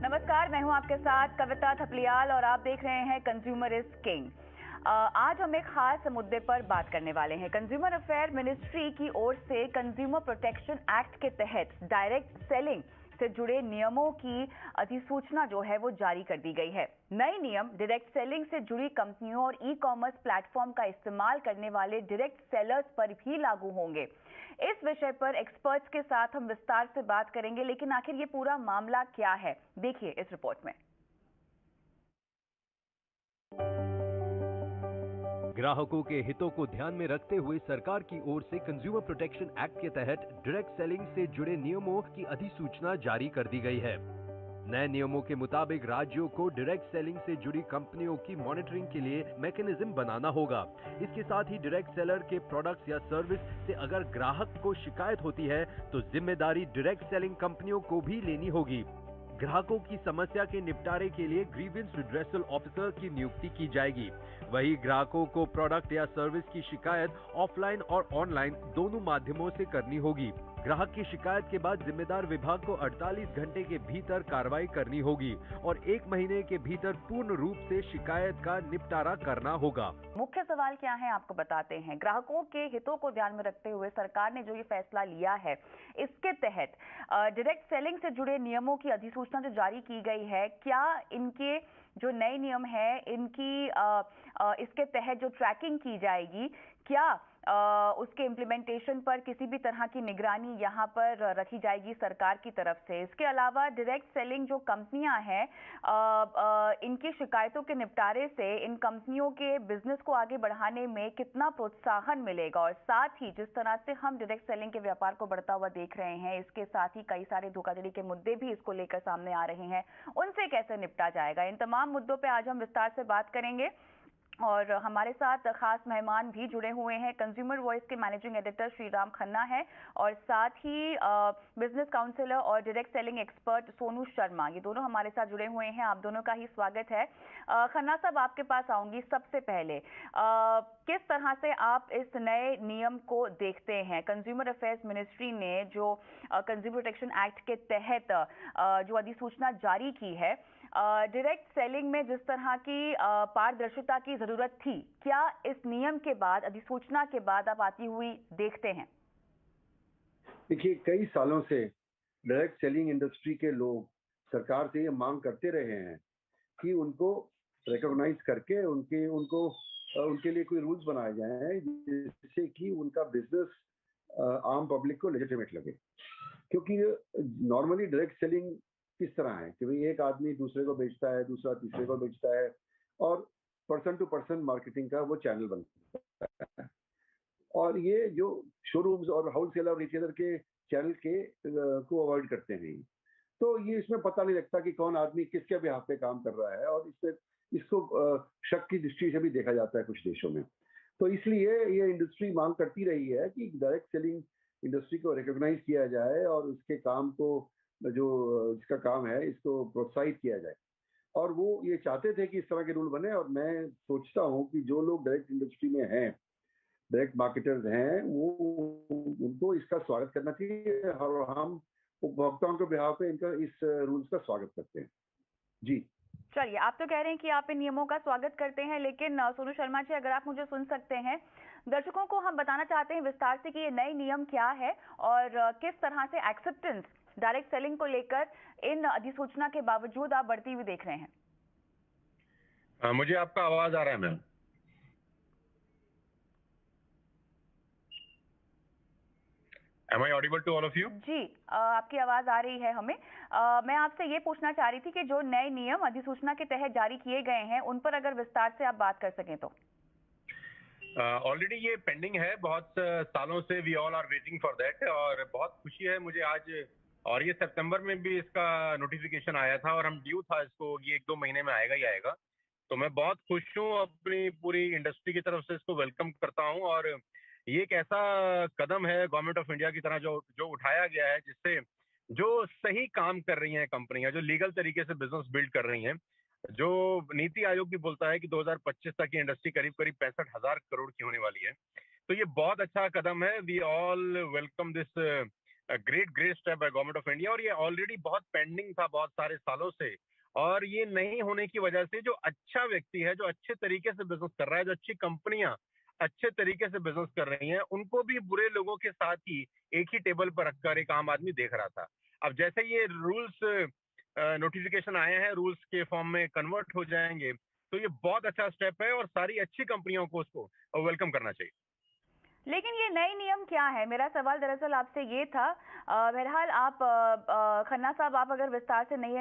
नमस्कार, मैं हूं आपके साथ कविता थपलियाल और आप देख रहे हैं कंज्यूमर इज किंग। आज हम एक खास मुद्दे पर बात करने वाले हैं। कंज्यूमर अफेयर मिनिस्ट्री की ओर से कंज्यूमर प्रोटेक्शन एक्ट के तहत डायरेक्ट सेलिंग से जुड़े नियमों की अधिसूचना जो है वो जारी कर दी गई है। नए नियम डायरेक्ट सेलिंग से जुड़ी कंपनियों और ई कॉमर्स प्लेटफॉर्म का इस्तेमाल करने वाले डायरेक्ट सेलर्स पर भी लागू होंगे। इस विषय पर एक्सपर्ट्स के साथ हम विस्तार से बात करेंगे, लेकिन आखिर ये पूरा मामला क्या है, देखिए इस रिपोर्ट में। ग्राहकों के हितों को ध्यान में रखते हुए सरकार की ओर से कंज्यूमर प्रोटेक्शन एक्ट के तहत डायरेक्ट सेलिंग से जुड़े नियमों की अधिसूचना जारी कर दी गई है। नए नियमों के मुताबिक राज्यों को डायरेक्ट सेलिंग से जुड़ी कंपनियों की मॉनिटरिंग के लिए मैकेनिज्म बनाना होगा। इसके साथ ही डायरेक्ट सेलर के प्रोडक्ट्स या सर्विस से अगर ग्राहक को शिकायत होती है तो जिम्मेदारी डायरेक्ट सेलिंग कंपनियों को भी लेनी होगी। ग्राहकों की समस्या के निपटारे के लिए ग्रीवेंस रिड्रेसल ऑफिसर की नियुक्ति की जाएगी। वही ग्राहकों को प्रोडक्ट या सर्विस की शिकायत ऑफलाइन और ऑनलाइन दोनों माध्यमों से करनी होगी। ग्राहक की शिकायत के बाद जिम्मेदार विभाग को 48 घंटे के भीतर कार्रवाई करनी होगी और 1 महीने के भीतर पूर्ण रूप से शिकायत का निपटारा करना होगा। मुख्य सवाल क्या है, आपको बताते हैं। ग्राहकों के हितों को ध्यान में रखते हुए सरकार ने जो ये फैसला लिया है, इसके तहत डायरेक्ट सेलिंग से जुड़े नियमों की अधिसूचना जो जारी की गई है, क्या इनके जो नए नियम है इनकी इसके तहत जो ट्रैकिंग की जाएगी, क्या उसके इम्प्लीमेंटेशन पर किसी भी तरह की निगरानी यहाँ पर रखी जाएगी सरकार की तरफ से। इसके अलावा डायरेक्ट सेलिंग जो कंपनियां हैं, इनकी शिकायतों के निपटारे से इन कंपनियों के बिजनेस को आगे बढ़ाने में कितना प्रोत्साहन मिलेगा, और साथ ही जिस तरह से हम डायरेक्ट सेलिंग के व्यापार को बढ़ता हुआ देख रहे हैं, इसके साथ ही कई सारे धोखाधड़ी के मुद्दे भी इसको लेकर सामने आ रहे हैं, उनसे कैसे निपटा जाएगा। इन तमाम मुद्दों पर आज हम विस्तार से बात करेंगे और हमारे साथ खास मेहमान भी जुड़े हुए हैं। कंज्यूमर वॉइस के मैनेजिंग एडिटर श्रीराम खन्ना है और साथ ही बिजनेस काउंसलर और direct selling expert Sonu Sharma, ये दोनों हमारे साथ जुड़े हुए हैं। आप दोनों का ही स्वागत है। खन्ना साहब, आपके पास आऊंगी। सबसे पहले किस तरह से आप इस नए नियम को देखते हैं? कंज्यूमर अफेयर्स मिनिस्ट्री ने जो कंज्यूमर प्रोटेक्शन एक्ट के तहत जो अधिसूचना जारी की है, डायरेक्ट सेलिंग में जिस तरह की पारदर्शिता की जरूरत थी, क्या इस नियम के बाद, अधिसूचना के बाद आप आती हुई देखते हैं? देखिए, कई सालों से डायरेक्ट सेलिंग इंडस्ट्री के लोग सरकार से ये मांग करते रहे हैं कि उनको रिकॉग्नाइज करके उनके लिए कोई रूल्स बनाए जाएं जिससे कि उनका बिजनेस आम पब्लिक को लेजिटिमेट लगे। क्योंकि नॉर्मली डायरेक्ट सेलिंग किस तरह है कि भाई एक आदमी दूसरे को बेचता है, दूसरा तीसरे को बेचता है, और पर्सन टू पर्सन मार्केटिंग का वो चैनल बनता है। और ये जो शोरूम्स और होलसेलर और रिटेलर के चैनल के को अवॉइड करते हैं, तो ये इसमें पता नहीं लगता कि कौन आदमी किसके बिहाफ पे काम कर रहा है, और इसको शक की दृष्टि से भी देखा जाता है कुछ देशों में। तो इसलिए ये इंडस्ट्री मांग करती रही है कि डायरेक्ट सेलिंग इंडस्ट्री को रिकॉग्नाइज किया जाए और उसके काम को, जो इसका काम है, इसको प्रोत्साहित किया जाए। और वो ये चाहते थे कि इस तरह के रूल बने, और मैं सोचता हूँ कि जो लोग डायरेक्ट इंडस्ट्री में हैं, डायरेक्ट मार्केटर्स हैं, वो उनको इसका स्वागत करना चाहिए, और हम उपभोक्ताओं के बिहाफ पे इनका इस रूल्स का स्वागत करते हैं। जी चलिए, आप तो कह रहे हैं कि आप इन नियमों का स्वागत करते हैं, लेकिन सोनू शर्मा जी, अगर आप मुझे सुन सकते हैं, दर्शकों को हम बताना चाहते हैं विस्तार से कि ये नए नियम क्या है और किस तरह से एक्सेप्टेंस डायरेक्ट सेलिंग को लेकर इन अधिसूचना के बावजूद आप बढ़ती हुई देख रहे हैं। मुझे आपका आवाज आ रहा है ma'am? Am I audible to all of you? जी, आपकी आवाज आ रही है हमें। मैं आपसे ये पूछना चाह रही थी कि जो नए नियम अधिसूचना के तहत जारी किए गए हैं, उन पर अगर विस्तार से आप बात कर सकें तो। ऑलरेडी ये पेंडिंग है, बहुत सालों से we all are waiting for that, और बहुत खुशी है मुझे आज। और ये सितंबर में भी इसका नोटिफिकेशन आया था और हम ड्यू था इसको, ये 1-2 महीने में आएगा ही आएगा। तो मैं बहुत खुश हूँ, अपनी पूरी इंडस्ट्री की तरफ से इसको वेलकम करता हूँ। और ये एक ऐसा कदम है गवर्नमेंट ऑफ इंडिया की तरह जो उठाया गया है, जिससे जो सही काम कर रही हैं कंपनियां, जो लीगल तरीके से बिजनेस बिल्ड कर रही हैं, जो नीति आयोग भी बोलता है कि 2025 तक की इंडस्ट्री करीब 65,000 करोड़ की होने वाली है। तो ये बहुत अच्छा कदम है। We all welcome this great great step है गवर्नमेंट ऑफ इंडिया, और ये ऑलरेडी बहुत पेंडिंग था बहुत सारे सालों से। और ये नहीं होने की वजह से जो अच्छा व्यक्ति है, जो अच्छे तरीके से बिजनेस कर रहा है, जो अच्छी कंपनियां अच्छे तरीके से बिजनेस कर रही हैं, उनको भी बुरे लोगों के साथ ही एक ही टेबल पर रखकर एक आम आदमी देख रहा था। अब जैसे ये रूल्स नोटिफिकेशन आए हैं, रूल्स के फॉर्म में कन्वर्ट हो जाएंगे, तो ये बहुत अच्छा स्टेप है और सारी अच्छी कंपनियों को उसको वेलकम करना चाहिए। लेकिन ये नए नियम क्या है? मेरा सवाल दरअसल आपसे ये था। बहरहाल आप खन्ना साहब, आप अगर विस्तार से नहीं